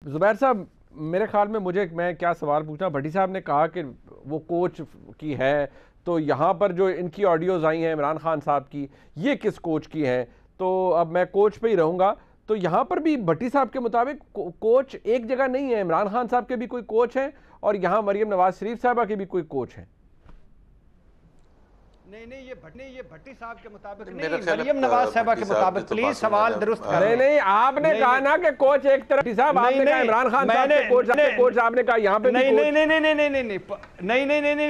जुबैर साहब, मेरे ख्याल में मैं क्या सवाल पूछना, भट्टी साहब ने कहा कि वो कोच की है, तो यहाँ पर जो इनकी ऑडियोज आई हैं इमरान खान साहब की, ये किस कोच की हैं? तो अब मैं कोच पे ही रहूँगा। तो यहाँ पर भी भट्टी साहब के मुताबिक कोच एक जगह नहीं है, इमरान खान साहब के भी कोई कोच हैं और यहाँ मरियम नवाज शरीफ साहबा के भी कोई कोच हैं। नहीं, ये भट्टी साहब के मुताबिक नहीं, मरियम नवाज साहबा के मुताबिक। प्लीज सवाल दुरुस्त करें। नहीं, आपने कहा ना कि कोच एक तरफ साहब, आपने कहा इमरान खान साहब के कोच, आपने कहा यहाँ पे नहीं,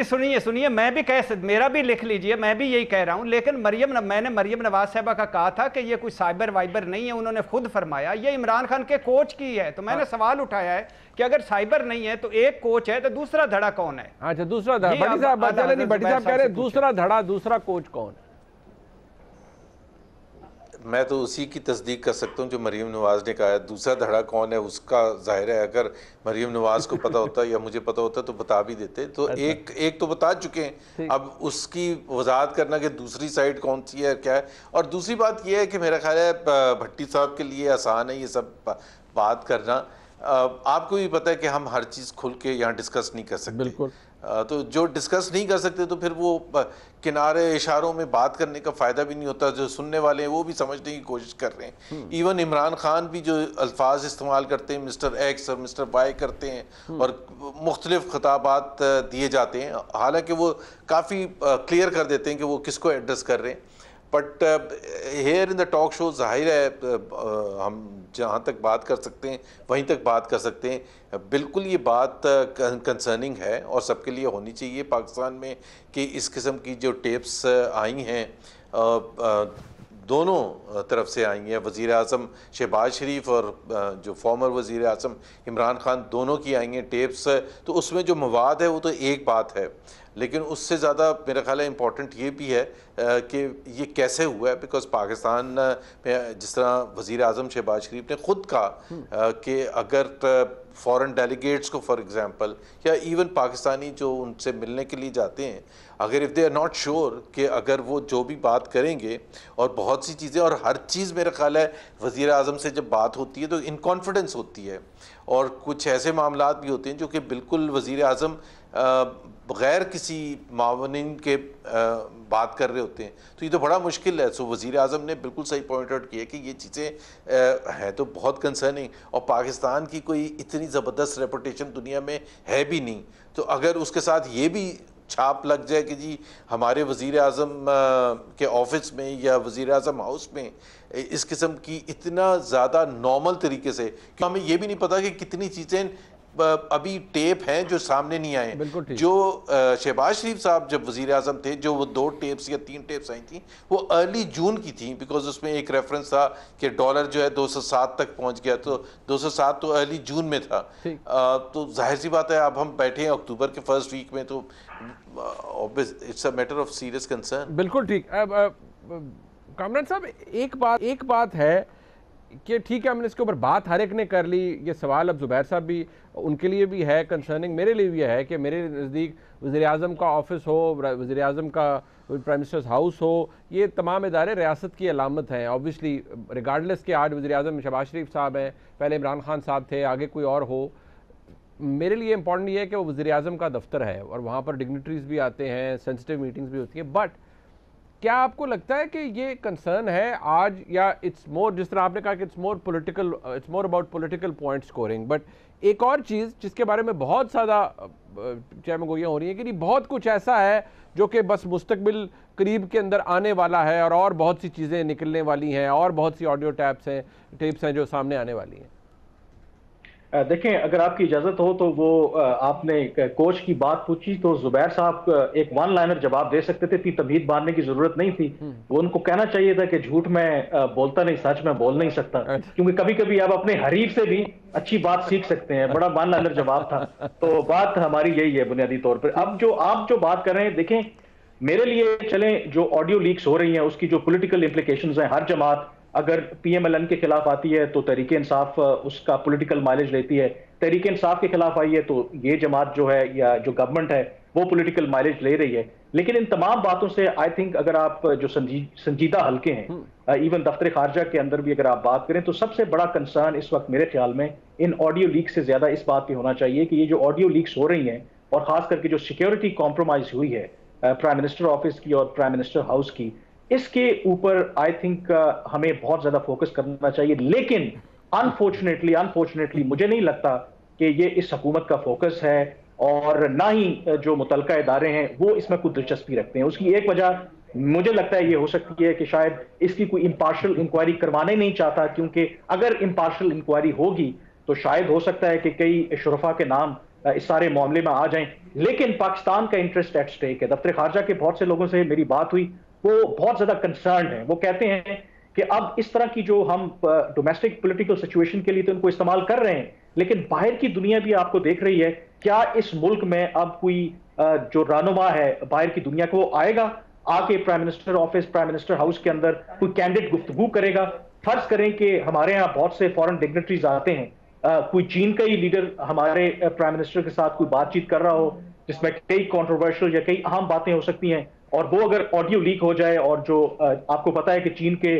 सुनिए, मैं भी मेरा भी लिख लीजिए, मैं भी यही कह रहा हूँ। लेकिन मैंने मरियम नवाज साहबा का कहा था कि ये कोई साइबर वाइबर नहीं है, उन्होंने खुद फरमाया ये इमरान खान के कोच की है। तो मैंने सवाल उठाया है कि अगर साइबर नहीं है तो एक कोच है, तो दूसरा धड़ा कौन है? अच्छा, दूसरा धड़ा भट्टी साहब कह रहे हैं दूसरा धड़ा, दूसरा कोच कौन है? मैं तो उसी की तस्दीक कर सकता हूँ जो मरीम नवाज ने कहा है। दूसरा धड़ा कौन है उसका जाहिर है, अगर मरीम नवाज को पता होता या मुझे पता होता तो बता भी देते। तो अच्छा। एक तो बता चुके हैं, अब उसकी वजाहत करना कि दूसरी साइड कौन सी है क्या है। और दूसरी बात यह है कि मेरा ख्याल है भट्टी साहब के लिए आसान है ये सब बात करना। आपको भी पता है कि हम हर चीज़ खुल के यहाँ डिस्कस नहीं कर सकते। बिल्कुल। तो जो डिस्कस नहीं कर सकते तो फिर वो किनारे इशारों में बात करने का फ़ायदा भी नहीं होता। जो सुनने वाले हैं वो भी समझने की कोशिश कर रहे हैं। इवन इमरान खान भी जो अल्फाज इस्तेमाल करते हैं, मिस्टर एक्स और मिस्टर वाई करते हैं और मुख्तलिफ खिताबात दिए जाते हैं, हालांकि वो काफ़ी क्लियर कर देते हैं कि वो किसको एड्रेस कर रहे हैं। But here in the talk show जाहिर है हम जहाँ तक बात कर सकते हैं वहीं तक बात कर सकते हैं। बिल्कुल ये बात कंसर्निंग है और सबके लिए होनी चाहिए पाकिस्तान में कि इस किस्म की जो टेप्स आई हैं दोनों तरफ से आई हैं। वज़ीर आज़म शहबाज शरीफ और जो फॉर्मर वज़ीर आज़म इमरान खान दोनों की आई हैं टेप्स। तो उसमें जो मवाद है वो तो एक बात है, लेकिन उससे ज़्यादा मेरा ख्याल है इम्पॉर्टेंट ये भी है कि ये कैसे हुआ है। बिकॉज पाकिस्तान में जिस तरह वज़ीर आज़म शहबाज शरीफ ने ख़ुद कहा कि अगर फॉरेन डेलीगेट्स को फॉर एग्ज़ाम्पल या इवन पाकिस्तानी जो उनसे मिलने के लिए जाते हैं, अगर if they are not sure कि अगर वो जो भी बात करेंगे और बहुत सी चीज़ें और हर चीज़ मेरा ख्याल है वज़ीर आज़म से जब बात होती है तो इन कॉन्फिडेंस होती है। और कुछ ऐसे मामलात भी होते हैं जो कि बिल्कुल वज़ीर आज़म बग़ैर किसी मावनिन के बात कर रहे होते हैं, तो ये तो बड़ा मुश्किल है। सो वज़ीर आज़म ने बिल्कुल सही पॉइंट आउट किया कि ये चीज़ें हैं तो बहुत कंसर्निंग, और पाकिस्तान की कोई इतनी ज़बरदस्त रेपुटेशन दुनिया में है भी नहीं। तो अगर उसके साथ ये भी छाप लग जाए कि जी हमारे वज़ीर आज़म के ऑफिस में या वज़ीर आज़म हाउस में इस किस्म की इतना ज़्यादा नॉर्मल तरीके से, क्योंकि हमें ये भी नहीं पता कि कितनी चीज़ें अभी टेप हैं जो सामने नहीं आए। जो शहबाज शरीफ साहब जब वज़ीर आज़म थे, जो वो 2 टेप्स या 3 टेप्स आई थी वो अर्ली जून की थी, बिकॉज उसमें एक रेफरेंस था कि डॉलर जो है 207 तक पहुंच गया। तो 207 तो अर्ली जून में था। तो जाहिर सी बात है अब हम बैठे हैं अक्टूबर के फर्स्ट वीक में, तो it's a matter of serious concern. बिल्कुल ठीक। कामरान साहब, एक बात है कि ठीक है, हमने इसके ऊपर बात हर एक ने कर ली। ये सवाल अब जुबैर साहब भी, उनके लिए भी है कंसर्निंग, मेरे लिए भी है कि मेरे नज़दीक वज़ीर आज़म का ऑफिस हो, वज़ीर आज़म का प्राइम मिनिस्टर्स हाउस हो, ये तमाम इदारे रियासत की अलामत हैं। ऑब्वियसली रिगार्डलेस के आज वज़ीर आज़म शहबाज शरीफ साहब हैं, पहले इमरान खान साहब थे, आगे कोई और हो। मेरे लिए इंपॉर्टेंट ये है कि वो वज़ीर आज़म का दफ्तर है और वहाँ पर डिग्निटरीज भी आते हैं, सेंसिटिव मीटिंग्स भी होती हैं। बट क्या आपको लगता है कि ये कंसर्न है आज, या इट्स मोर, जिस तरह आपने कहा कि it's more about political point scoring, but एक और चीज़ जिसके बारे में बहुत ज़्यादा चहमगोइयाँ हो रही हैं कि नहीं बहुत कुछ ऐसा है जो कि बस मुस्तकबिल करीब के अंदर आने वाला है और बहुत सी चीज़ें निकलने वाली हैं और बहुत सी ऑडियो टेप्स हैं जो सामने आने वाली हैं। देखें, अगर आपकी इजाजत हो तो वो आपने कोच की बात पूछी तो जुबैर साहब एक वन लाइनर जवाब दे सकते थे, इतनी तमहीद बांधने की जरूरत नहीं थी। वो उनको कहना चाहिए था कि झूठ में बोलता नहीं, सच में बोल नहीं सकता, क्योंकि कभी कभी आप अपने हरीफ से भी अच्छी बात सीख सकते हैं। बड़ा वन लाइनर जवाब था। तो बात हमारी यही है बुनियादी तौर पर। अब जो आप जो बात कर रहे हैं, देखें मेरे लिए चलें, जो ऑडियो लीक्स हो रही हैं उसकी जो पॉलिटिकल इंप्लीकेशंस हैं, हर जमात अगर पीएमएलएन के खिलाफ आती है तो तहरीक इंसाफ उसका पॉलिटिकल माइलेज लेती है, तहरीक इंसाफ के खिलाफ आई है तो ये जमात जो है या जो गवर्नमेंट है वो पॉलिटिकल माइलेज ले रही है। लेकिन इन तमाम बातों से आई थिंक अगर आप जो संजीदा हल्के हैं, इवन दफ्तर खारजा के अंदर भी अगर आप बात करें, तो सबसे बड़ा कंसर्न इस वक्त मेरे ख्याल में इन ऑडियो लीक से ज्यादा इस बात पे होना चाहिए कि ये जो ऑडियो लीक्स हो रही हैं और खास करके जो सिक्योरिटी कॉम्प्रोमाइज हुई है प्राइम मिनिस्टर ऑफिस की और प्राइम मिनिस्टर हाउस की, इसके ऊपर आई थिंक हमें बहुत ज्यादा फोकस करना चाहिए। लेकिन अनफॉर्चुनेटली मुझे नहीं लगता कि ये इस हुकूमत का फोकस है और ना ही जो मुतलका इदारे हैं वो इसमें कुछ दिलचस्पी रखते हैं। उसकी एक वजह मुझे लगता है ये हो सकती है कि शायद इसकी कोई इम्पार्शल इंक्वायरी करवाना ही नहीं चाहता, क्योंकि अगर इम्पार्शल इंक्वायरी होगी तो शायद हो सकता है कि कई शुरफा के नाम इस सारे मामले में आ जाएं। लेकिन पाकिस्तान का इंटरेस्ट एट स्टेक है। दफ्तर खारजा के बहुत से लोगों से मेरी बात हुई, वो बहुत ज्यादा कंसर्न है। वो कहते हैं कि अब इस तरह की जो हम डोमेस्टिक पॉलिटिकल सिचुएशन के लिए तो इनको इस्तेमाल कर रहे हैं, लेकिन बाहर की दुनिया भी आपको देख रही है। क्या इस मुल्क में अब कोई जो रहनुमा है बाहर की दुनिया को आएगा, आके prime minister office, prime minister house के अंदर कोई कैंडिडेट गुफ्तगू करेगा? फर्ज करें कि हमारे यहाँ बहुत से फॉरेन डिग्नेटरीज आते हैं, कोई चीन का ही लीडर हमारे प्राइम मिनिस्टर के साथ कोई बातचीत कर रहा हो जिसमें कई कंट्रोवर्शियल या कई अहम बातें हो सकती हैं, और वो अगर ऑडियो लीक हो जाए, और जो आपको पता है कि चीन के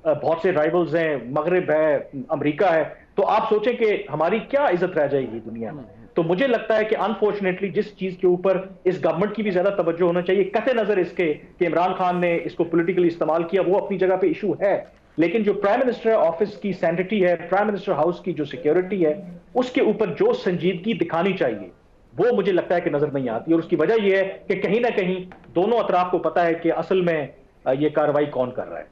बहुत से राइवल्स हैं, मगरिब है, अमेरिका है, तो आप सोचें कि हमारी क्या इज्जत रह जाएगी दुनिया में। तो मुझे लगता है कि अनफॉर्चुनेटली जिस चीज के ऊपर इस गवर्नमेंट की भी ज्यादा तवज्जो होना चाहिए, कते नजर इसके कि इमरान खान ने इसको पॉलिटिकली इस्तेमाल किया, वो अपनी जगह पे इशू है, लेकिन जो प्राइम मिनिस्टर ऑफिस की सैनिटी है, प्राइम मिनिस्टर हाउस की जो सिक्योरिटी है, उसके ऊपर जो संजीदगी दिखानी चाहिए वो मुझे लगता है कि नजर नहीं आती। और उसकी वजह यह है कि कहीं ना कहीं दोनों अतराफ को पता है कि असल में ये कार्रवाई कौन कर रहा है।